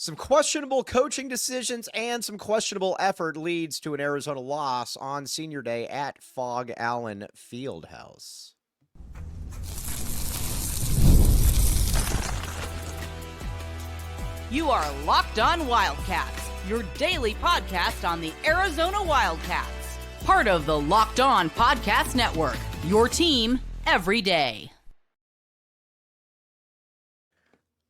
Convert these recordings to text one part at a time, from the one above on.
Some questionable coaching decisions and some questionable effort leads to an Arizona loss on senior day at Fog Allen Fieldhouse. You are Locked On Wildcats, your daily podcast on the Arizona Wildcats. Part of the Locked On Podcast Network, your team every day.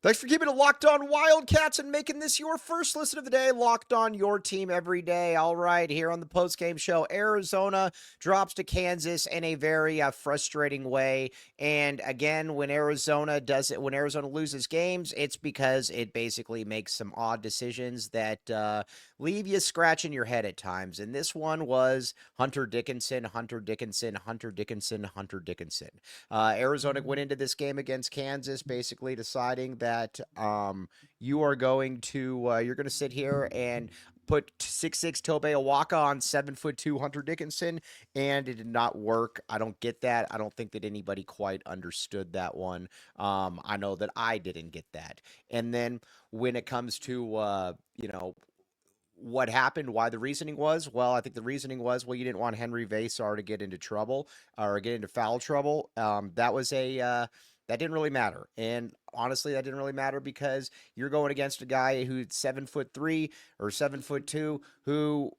Thanks for keeping it locked on Wildcats and making this your first listen of the day. Locked on your team every day. All right, here on the postgame show, Arizona drops to Kansas in a very frustrating way. And again, when Arizona loses games, it's because it basically makes some odd decisions that leave you scratching your head at times. And this one was Hunter Dickenson. Arizona went into this game against Kansas basically deciding that you're going to sit here and put 6'6" Tobe Awaka on 7'2" Hunter Dickenson, and it did not work. I don't get that. I don't think that anybody quite understood that one. I know that I didn't get that. And then when it comes to what happened, why the reasoning was, well, I think the reasoning was, well, you didn't want Henry Vasar to get into trouble or get into foul trouble. That didn't really matter. And honestly, that didn't really matter because you're going against a guy who's 7'3" or 7'2", who,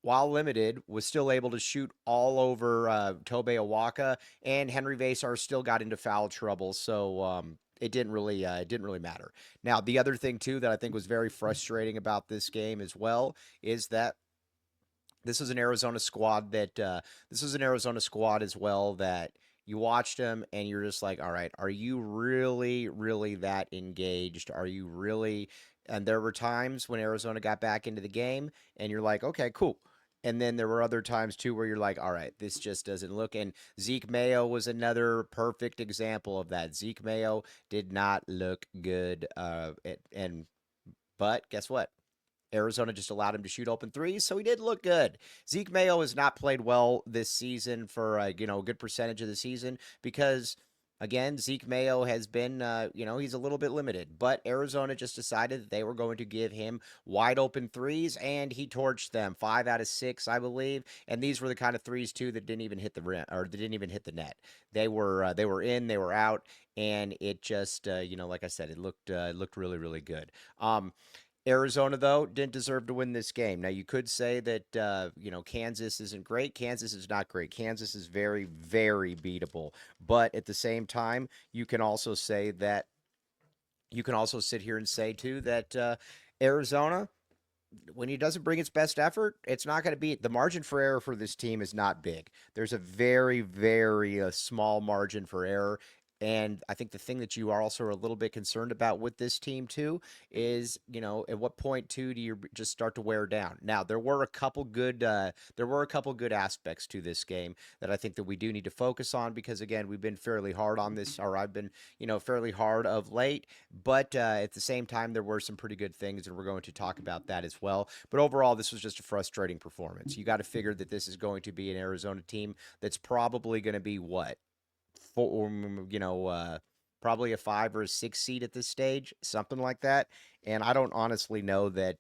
while limited, was still able to shoot all over Tobe Awaka, and Henry Vasar still got into foul trouble. So it didn't really matter. Now, the other thing too that I think was very frustrating about this game as well is that this was an Arizona squad as well that you watched them and you're just like, all right, are you really, really that engaged? Are you really? And there were times when Arizona got back into the game and you're like, okay, cool. And then there were other times too where you're like, all right, this just doesn't look. And Zeke Mayo was another perfect example of that. Zeke Mayo did not look good. But guess what? Arizona just allowed him to shoot open threes, so he did look good. Zeke Mayo has not played well this season for a good percentage of the season because, again, Zeke Mayo has been he's a little bit limited. But Arizona just decided that they were going to give him wide open threes, and he torched them 5 out of 6, I believe. And these were the kind of threes too that didn't even hit the rim or they didn't even hit the net. They were in, they were out, and it just like I said, it looked really, really good. Arizona, though, didn't deserve to win this game. Now, you could say that, Kansas isn't great. Kansas is not great. Kansas is very, very beatable. But at the same time, you can also sit here and say, too, that Arizona, when he doesn't bring its best effort, it's not going to be – the margin for error for this team is not big. There's a very, very small margin for error. And I think the thing that you are also a little bit concerned about with this team too is, at what point too do you just start to wear down? Now, there were a couple good aspects to this game that I think that we do need to focus on because again, we've been fairly hard on this, or I've been, fairly hard of late. But at the same time, there were some pretty good things, and we're going to talk about that as well. But overall, this was just a frustrating performance. You got to figure that this is going to be an Arizona team that's probably going to be what? Probably a 5 or a 6 seed at this stage, something like that. And I don't honestly know that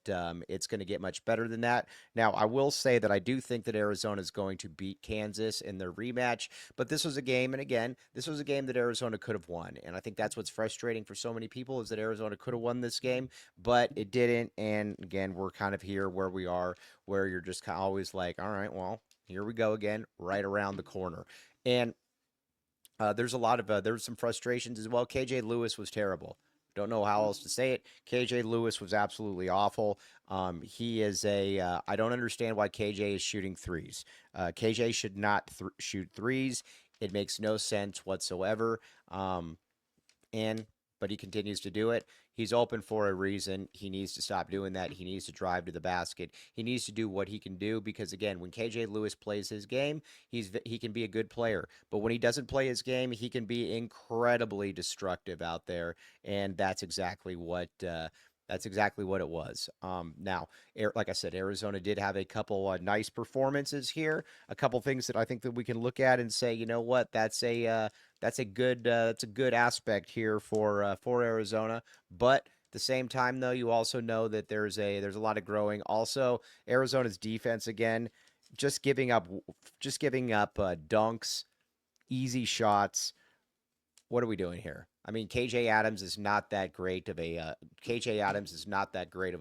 it's going to get much better than that. Now, I will say that I do think that Arizona is going to beat Kansas in their rematch, but this was a game, and again, this was a game that Arizona could have won. And I think that's what's frustrating for so many people is that Arizona could have won this game, but it didn't. And again, we're kind of here where we are, where you're just kind of always like, all right, well, here we go again, right around the corner. And there's some frustrations as well. KJ Lewis was terrible. Don't know how else to say it. KJ Lewis was absolutely awful. He is I don't understand why KJ is shooting threes. KJ should not shoot threes. It makes no sense whatsoever. But he continues to do it. He's open for a reason. He needs to stop doing that. He needs to drive to the basket. He needs to do what he can do because, again, when KJ Lewis plays his game, he can be a good player. But when he doesn't play his game, he can be incredibly destructive out there, and that's exactly what it was. Now, like I said, Arizona did have a couple nice performances here. A couple things that I think that we can look at and say, you know what, that's a good aspect here for Arizona. But the same time, though, you also know that there's a lot of growing. Also, Arizona's defense again, just giving up dunks, easy shots. What are we doing here? I mean, KJ Adams is not that great of a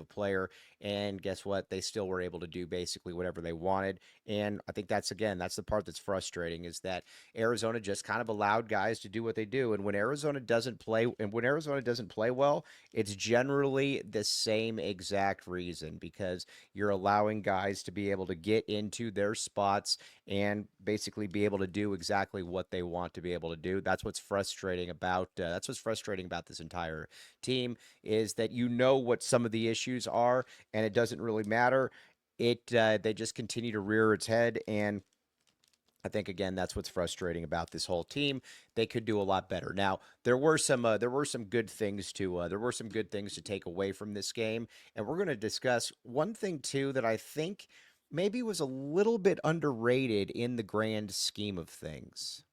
player, and guess what? They still were able to do basically whatever they wanted, and I think that's the part that's frustrating is that Arizona just kind of allowed guys to do what they do, and when Arizona doesn't play well, it's generally the same exact reason because you're allowing guys to be able to get into their spots and basically be able to do exactly what they want to be able to do. That's what's frustrating about this entire team is that you know what some of the issues are, and it doesn't really matter. They just continue to rear its head, and I think again that's what's frustrating about this whole team. They could do a lot better. Now there were some good things to take away from this game, and we're going to discuss one thing too that I think maybe was a little bit underrated in the grand scheme of things.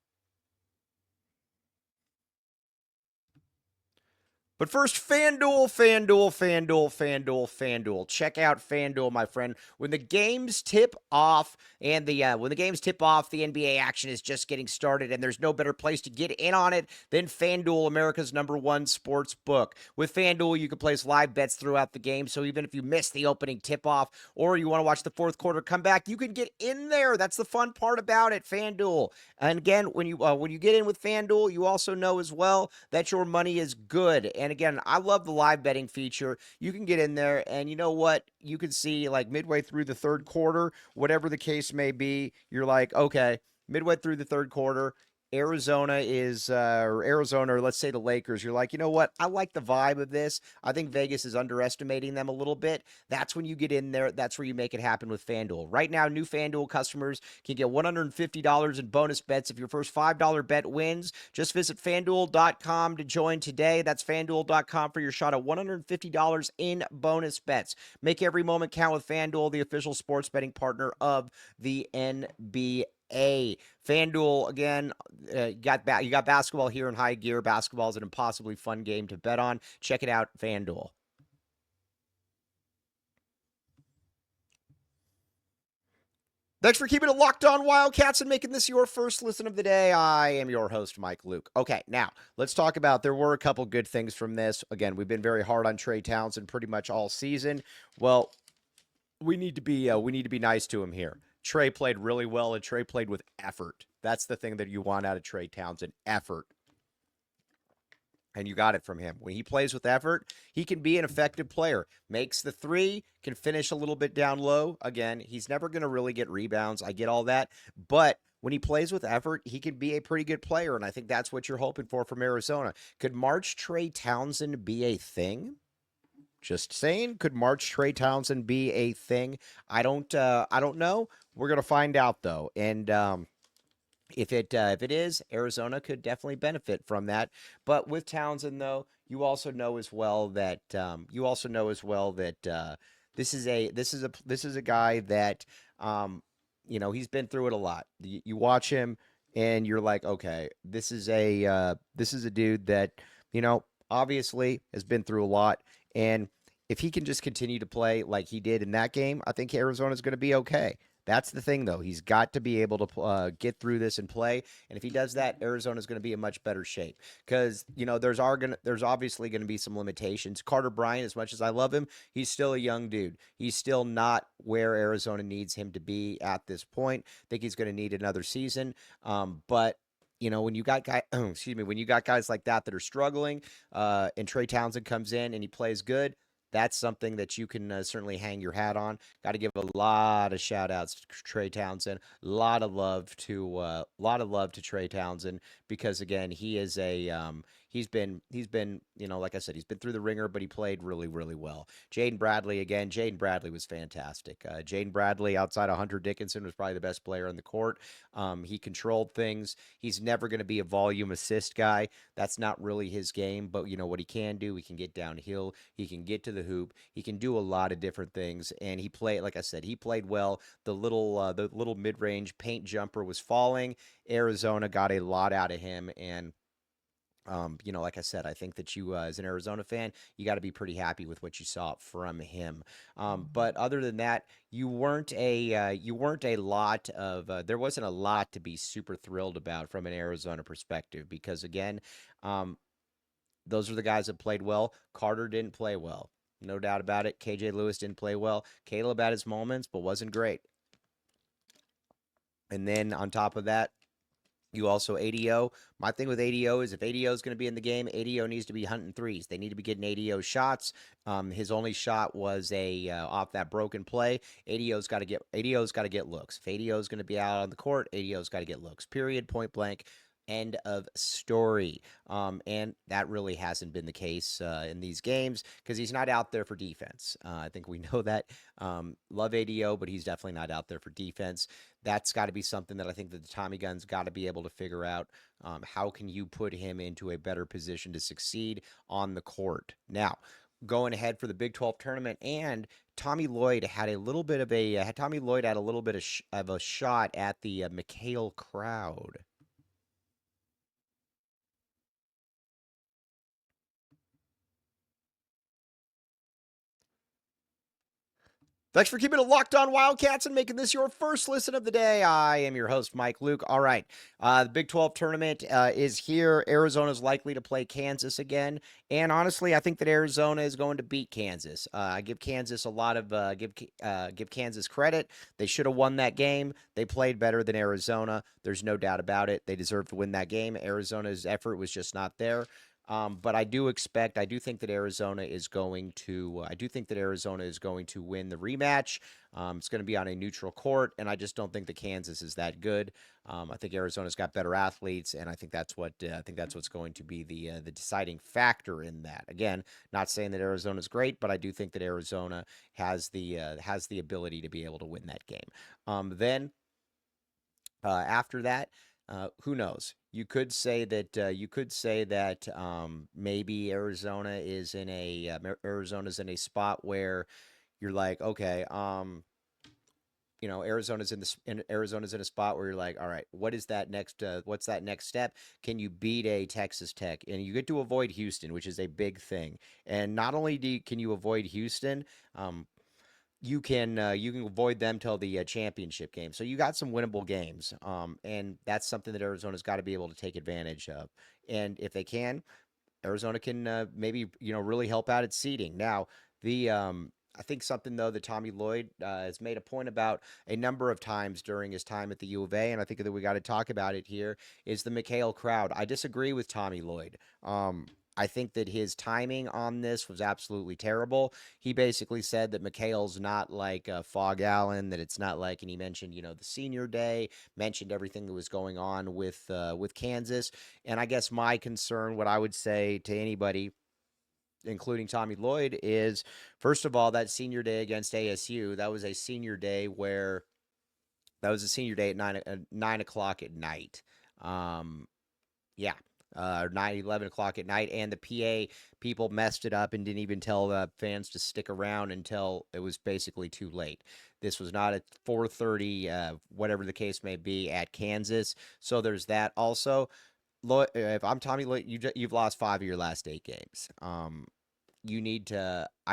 But first, FanDuel. Check out FanDuel, my friend. When the games tip off, the NBA action is just getting started, and there's no better place to get in on it than FanDuel, America's #1 sports book. With FanDuel, you can place live bets throughout the game, so even if you miss the opening tip-off or you want to watch the fourth quarter comeback, you can get in there. That's the fun part about it, FanDuel. And again, when you get in with FanDuel, you also know as well that your money is good. And again, I love the live betting feature. You can get in there, and you know what? You can see like midway through the third quarter, whatever the case may be, you're like, okay, midway through the third quarter, Arizona, or let's say the Lakers, you're like, you know what? I like the vibe of this. I think Vegas is underestimating them a little bit. That's when you get in there. That's where you make it happen with FanDuel. Right now, new FanDuel customers can get $150 in bonus bets if your first $5 bet wins. Just visit FanDuel.com to join today. That's FanDuel.com for your shot at $150 in bonus bets. Make every moment count with FanDuel, the official sports betting partner of the NBA. FanDuel, again, you got basketball here in high gear. Basketball is an impossibly fun game to bet on. Check it out, FanDuel. Thanks for keeping it locked on Wildcats and making this your first listen of the day. I am your host, Mike Luke. Okay, now let's talk about, there were a couple good things from this. Again, we've been very hard on Trey Townsend pretty much all season. Well, we need to be nice to him here. Trey played really well, and Trey played with effort. That's the thing that you want out of Trey Townsend, effort. And you got it from him. When he plays with effort, he can be an effective player. Makes the three, can finish a little bit down low. Again, he's never going to really get rebounds. I get all that. But when he plays with effort, he can be a pretty good player, and I think that's what you're hoping for from Arizona. Could March Trey Townsend be a thing? Just saying, could March Trey Townsend be a thing? I don't know. We're gonna find out though, and if it is, Arizona could definitely benefit from that. But with Townsend though, you also know as well that this is a guy that he's been through it a lot. You watch him and you're like, okay, this is a dude that obviously has been through a lot. And if he can just continue to play like he did in that game, I think Arizona's going to be okay. That's the thing, though. He's got to be able to get through this and play. And if he does that, Arizona's going to be in much better shape. Because, there's obviously going to be some limitations. Carter Bryant, as much as I love him, he's still a young dude. He's still not where Arizona needs him to be at this point. I think he's going to need another season. But when you got when you got guys like that are struggling, and Trey Townsend comes in and he plays good, that's something that you can certainly hang your hat on. Got to give a lot of shout outs to Trey Townsend. A lot of love to Trey Townsend because again, he is he's been like I said, he's been through the ringer, but he played really, really well. Jaden Bradley was fantastic. Jaden Bradley, outside of Hunter Dickenson, was probably the best player on the court. He controlled things. He's never going to be a volume assist guy. That's not really his game, but what he can do, he can get downhill. He can get to the hoop. He can do a lot of different things, and he played, like I said, he played well. The little mid-range paint jumper was falling. Arizona got a lot out of him, and Like I said, I think that you, as an Arizona fan, you got to be pretty happy with what you saw from him. But other than that, you weren't a lot of, there wasn't a lot to be super thrilled about from an Arizona perspective because again, um, those are the guys that played well. Carter didn't play well, no doubt about it. KJ Lewis didn't play well. Caleb had his moments, but wasn't great. And then on top of that, you also ADO. My thing with ADO is if ADO is going to be in the game, ADO needs to be hunting threes. They need to be getting ADO shots. His only shot was a off that broken play. ADO's got to get looks. If ADO is going to be out on the court, ADO's got to get looks. Period. Point blank. End of story. And that really hasn't been the case in these games because he's not out there for defense. I think we know that. Love ADO, but he's definitely not out there for defense. That's got to be something that I think that the Tommy Gun's got to be able to figure out. How can you put him into a better position to succeed on the court? Now, going ahead for the Big 12 tournament, and Tommy Lloyd had a little bit of a shot at the McHale crowd. Thanks for keeping it locked on Wildcats and making this your first listen of the day. I am your host, Mike Luke. All right. The Big 12 tournament is here. Arizona's likely to play Kansas again. And honestly, I think that Arizona is going to beat Kansas. I give Kansas a lot of give Kansas credit. They should have won that game. They played better than Arizona. There's no doubt about it. They deserve to win that game. Arizona's effort was just not there. But I do think that Arizona is going to win the rematch. It's going to be on a neutral court, and I just don't think that Kansas is that good. I think Arizona's got better athletes, and I think that's what's going to be the deciding factor in that. Again, not saying that Arizona's great, but I do think that Arizona has the ability to be able to win that game. Then after that. Who knows? You could say that maybe Arizona's in a spot where you're like, okay, Arizona's in a spot where you're like, all right, what's that next step? Can you beat a Texas Tech? And you get to avoid Houston, which is a big thing. And not only can you avoid Houston, you can avoid them till the championship game. So you got some winnable games, and that's something that Arizona's got to be able to take advantage of. And if they can, Arizona can maybe really help out at seeding. Now I think something though that Tommy Lloyd has made a point about a number of times during his time at the U of A, and I think that we got to talk about it here, is the McHale crowd. I disagree with Tommy Lloyd. I think that his timing on this was absolutely terrible. He basically said that McHale's not like Fog Allen, that it's not like, and he mentioned, the senior day, mentioned everything that was going on with Kansas. And I guess my concern, what I would say to anybody, including Tommy Lloyd, is first of all, that senior day against ASU, that was a senior day at 9 o'clock at night. Yeah. 11 o'clock at night, and the PA people messed it up and didn't even tell the fans to stick around until it was basically too late. This was not at 4:30, whatever the case may be, at Kansas. So there's that. Also, if I'm Tommy Lloyd, you've lost 5 of your last 8 games. I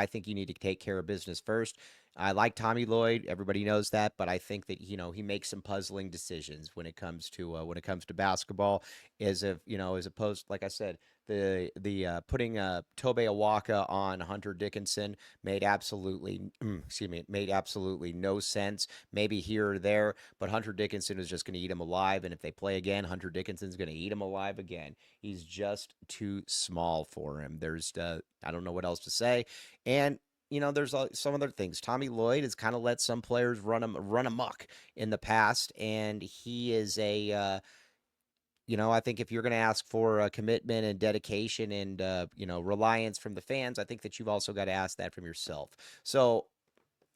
think you need to take care of business first. I like Tommy Lloyd. Everybody knows that, but I think that he makes some puzzling decisions when it comes to basketball. As opposed, like I said, the putting Tobe Awaka on Hunter Dickenson made absolutely no sense. Maybe here or there, but Hunter Dickinson is just going to eat him alive. And if they play again, Hunter Dickinson's going to eat him alive again. He's just too small for him. I don't know what else to say. And there's some other things. Tommy Lloyd has kind of let some players run amok in the past, and he is I think if you're going to ask for a commitment and dedication and reliance from the fans, I think that you've also got to ask that from yourself. So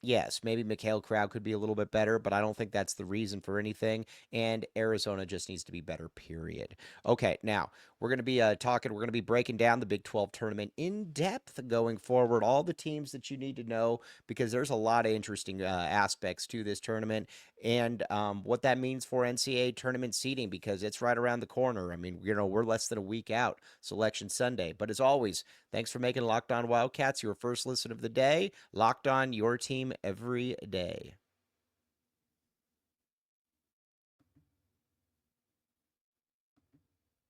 yes, maybe McHale crowd could be a little bit better, but I don't think that's the reason for anything. And Arizona just needs to be better, period. Okay, now We're going to be we're going to be breaking down the Big 12 tournament in depth going forward, all the teams that you need to know, because there's a lot of interesting aspects to this tournament and what that means for NCAA tournament seeding, because it's right around the corner. I mean, we're less than a week out, Selection Sunday. But as always, thanks for making Locked On Wildcats your first listen of the day. Locked On, your team every day.